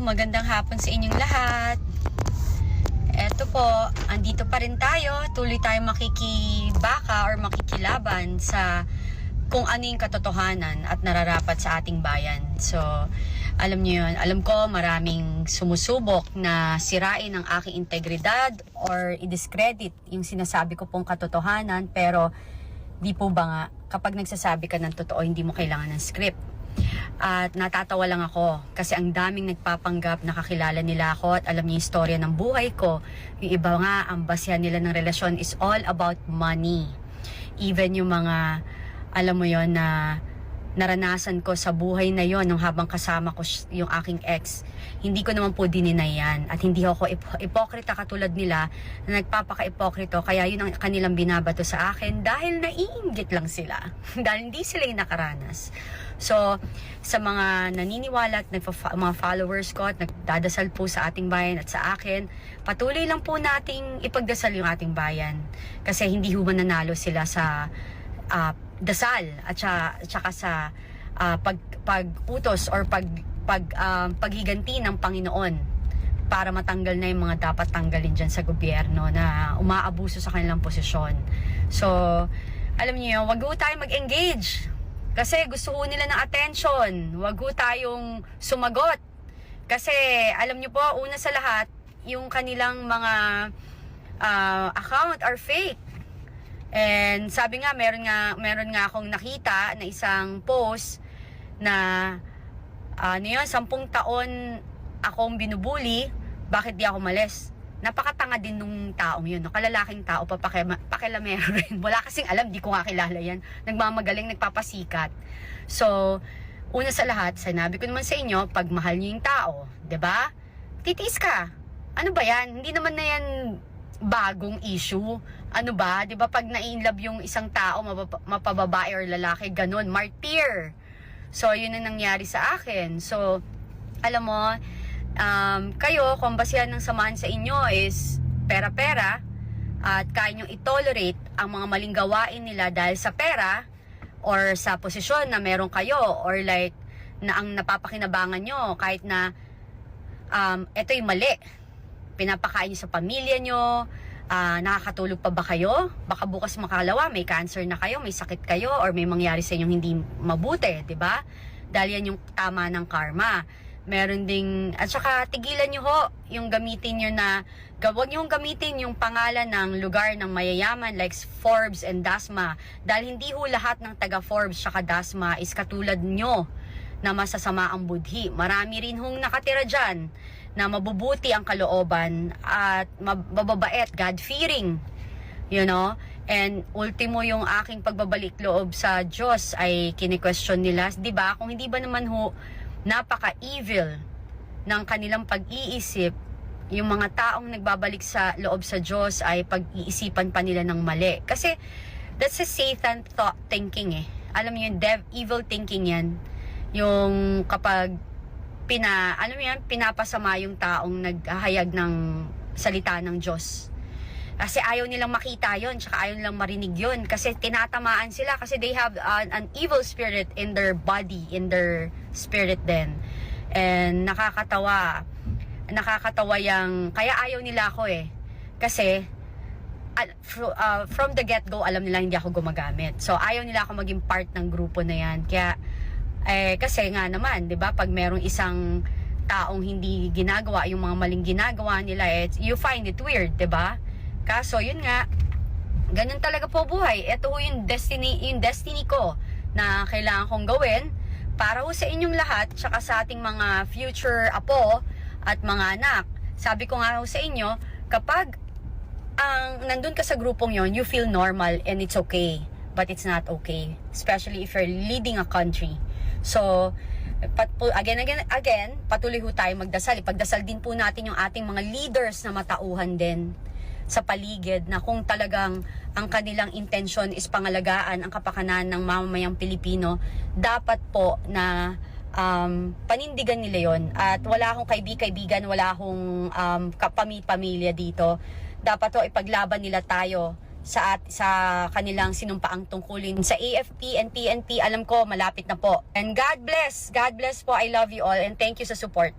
magandang hapon sa inyong lahat. Eto po, andito pa rin tayo. Tuloy tayo makikibaka or makikilaban sa kung ano yung katotohanan at nararapat sa ating bayan. So, alam niyo yun. Alam ko maraming sumusubok na sirain ang aking integridad or i-discredit yung sinasabi ko pong katotohanan. Pero, di po ba nga, kapag nagsasabi ka ng totoo, hindi mo kailangan ng script. At natatawa lang ako kasi ang daming nagpapanggap na kakilala nila ako at alam niyo yung istorya ng buhay ko. Yung iba nga, ang basehan nila ng relasyon is all about money. Even yung mga, alam mo yon na naranasan ko sa buhay na yon nung habang kasama ko yung aking ex, hindi ko naman po dininay yan. At hindi ako ipokrita katulad nila na nagpapaka-ipokrito. Kaya yun ang kanilang binabato sa akin dahil naiinggit lang sila. Dahil hindi sila yung nakaranas. So, sa mga naniniwala at mga followers ko at nagdadasal po sa ating bayan at sa akin, patuloy lang po nating ipagdasal yung ating bayan. Kasi hindi ho mananalo sila sa dasal at saka sa pag-utos or paghiganti ng Panginoon para matanggal na yung mga dapat tanggalin dyan sa gobyerno na umaabuso sa kanilang posisyon. So, alam niyo, wag ho tayo mag-engage. Kasi gusto ko nila ng attention. Wag ho tayong sumagot. Kasi alam niyo po, una sa lahat, yung kanilang mga account are fake. And sabi nga, meron nga akong nakita na isang post na 10 taon akong binubuli, bakit di ako malis? Napakatanga din nung taong yun, no? Kalalaking tao, pakilamero rin. Wala kasing alam, di ko nga kilala yan. Nagmamagaling, nagpapasikat. So, una sa lahat, sinabi ko naman sa inyo, pag mahal niyo yung tao, 'di ba? Titiis ka. Ano ba yan? Hindi naman na yan bagong issue. Ano ba? 'Di ba pag na-inlove yung isang tao, mapababae or lalaki, ganun, martyr. So, yun ang nangyari sa akin. So, alam mo, kayo, kung basihan ng samahan sa inyo is pera-pera at kaya nyo i-tolerate ang mga maling gawain nila dahil sa pera or sa posisyon na meron kayo or like na ang napapakinabangan nyo kahit na ito yung mali. Pinapakain nyo sa pamilya nyo, nakakatulog pa ba kayo? Baka bukas makalawa, may cancer na kayo, may sakit kayo, or may mangyari sa inyong hindi mabuti, 'di ba? Dahil yan yung tama ng karma. Meron ding, at saka tigilan nyo ho yung gamitin nyo na, huwag nyo gamitin yung pangalan ng lugar ng mayayaman like Forbes and Dasma. Dahil hindi ho lahat ng taga Forbes saka Dasma is katulad nyo na masasama ang budhi. Marami rin hong nakatira dyan na mabubuti ang kalooban at mababait, God-fearing. You know? And ultimo yung aking pagbabalik loob sa Diyos ay kini-question nila. Diba? Kung hindi ba naman ho napaka-evil ng kanilang pag-iisip, yung mga taong nagbabalik sa loob sa Diyos ay pag-iisipan pa nila ng mali. Kasi that's a Satan thought thinking eh. Alam mo yung evil thinking yan. Yung kapag pinapasama yung taong naghahayag ng salita ng Diyos. Kasi ayaw nilang makita yon, tsaka ayaw nilang marinig yon, kasi tinatamaan sila kasi they have an evil spirit in their body, in their spirit din. And nakakatawa yung, kaya ayaw nila ako eh. Kasi from the get-go, alam nila hindi ako gumagamit. So ayaw nila ako maging part ng grupo na yan. Kaya kasi nga naman, 'di ba, pag merong isang taong hindi ginagawa yung mga maling ginagawa nila, you find it weird, 'di ba? Kaso, yun nga, ganun talaga po buhay. Ito ho yung destiny ko na kailangan kong gawin para ho sa inyong lahat, tsaka sa ating mga future apo at mga anak. Sabi ko nga ho sa inyo, kapag nandun ka sa grupong yon, you feel normal and it's okay. But it's not okay. Especially if you're leading a country. So, again, patuloy ho tayo magdasal. Ipagdasal din po natin yung ating mga leaders na matauhan din sa paligid na kung talagang ang kanilang intensyon is pangalagaan ang kapakanan ng mamamayang Pilipino, dapat po na panindigan nila yon. At wala akong kaibigan, wala akong pamilya dito. Dapat to ipaglaban nila tayo sa kanilang sinumpaang tungkulin sa AFP and PNP. Alam ko malapit na po. And God bless po. I love you all and thank you sa support.